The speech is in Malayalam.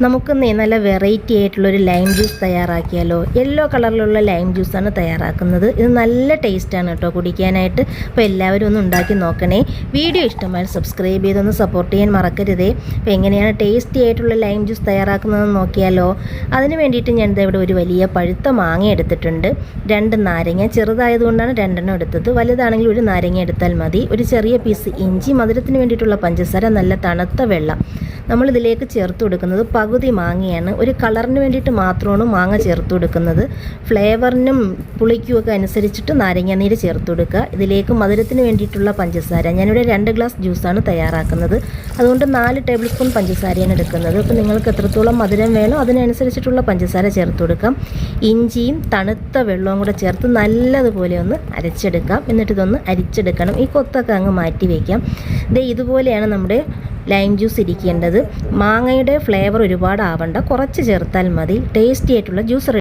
നമുക്കിന്ന് നല്ല വെറൈറ്റി ആയിട്ടുള്ളൊരു ലൈം ജ്യൂസ് തയ്യാറാക്കിയാലോ. യെല്ലോ കളറിലുള്ള ലൈം ജ്യൂസാണ് തയ്യാറാക്കുന്നത്. ഇത് നല്ല ടേസ്റ്റാണ് കേട്ടോ കുടിക്കാനായിട്ട്. അപ്പോൾ എല്ലാവരും ഒന്ന് ഉണ്ടാക്കി നോക്കണേ. വീഡിയോ ഇഷ്ടമായാൽ സബ്സ്ക്രൈബ് ചെയ്തൊന്ന് സപ്പോർട്ട് ചെയ്യാൻ മറക്കരുതേ. അപ്പോൾ എങ്ങനെയാണ് ടേസ്റ്റി ആയിട്ടുള്ള ലൈം ജ്യൂസ് തയ്യാറാക്കുന്നതെന്ന് നോക്കിയാലോ. അതിന് വേണ്ടിയിട്ട് ഞാൻ ഇവിടെ ഒരു വലിയ പഴുത്ത മാങ്ങ എടുത്തിട്ടുണ്ട്. 2 നാരങ്ങ, ചെറുതായതുകൊണ്ടാണ് 2 എടുത്തത്. വലുതാണെങ്കിൽ ഒരു നാരങ്ങ എടുത്താൽ മതി. ഒരു ചെറിയ പീസ് ഇഞ്ചി, മധുരത്തിന് വേണ്ടിയിട്ടുള്ള പഞ്ചസാര, നല്ല തണുത്ത വെള്ളം. നമ്മളിതിലേക്ക് ചേർത്ത് കൊടുക്കുന്നത് പകുതി മാങ്ങയാണ്. ഒരു കളറിന് വേണ്ടിയിട്ട് മാത്രമാണ് മാങ്ങ ചേർത്ത് കൊടുക്കുന്നത്. ഫ്ലേവറിനും പുളിക്കുമൊക്കെ അനുസരിച്ചിട്ട് നാരങ്ങ നീര് ചേർത്ത് കൊടുക്കുക. ഇതിലേക്ക് മധുരത്തിന് വേണ്ടിയിട്ടുള്ള പഞ്ചസാര, ഞാനിവിടെ 2 ഗ്ലാസ് ജ്യൂസാണ് തയ്യാറാക്കുന്നത്. അതുകൊണ്ട് 4 ടേബിൾ സ്പൂൺ പഞ്ചസാരയാണ് എടുക്കുന്നത്. അപ്പോൾ നിങ്ങൾക്ക് എത്രത്തോളം മധുരം വേണോ അതിനനുസരിച്ചിട്ടുള്ള പഞ്ചസാര ചേർത്ത് കൊടുക്കാം. ഇഞ്ചിയും തണുത്ത വെള്ളവും കൂടെ ചേർത്ത് നല്ലതുപോലെ ഒന്ന് അരച്ചെടുക്കാം. എന്നിട്ട് ഇതൊന്ന് അരിച്ചെടുക്കണം. ഈ കൊത്തൊക്കെ അങ്ങ് മാറ്റി വയ്ക്കാം. ഇതുപോലെയാണ് നമ്മുടെ ലൈം ജ്യൂസ് ഇരിക്കേണ്ടത്. മാങ്ങയുടെ ഫ്ലേവർ ഒരുപാട് ആവണ്ട, കുറച്ച് ചേർത്താൽ മതി. ടേസ്റ്റി ആയിട്ടുള്ള ജ്യൂസ്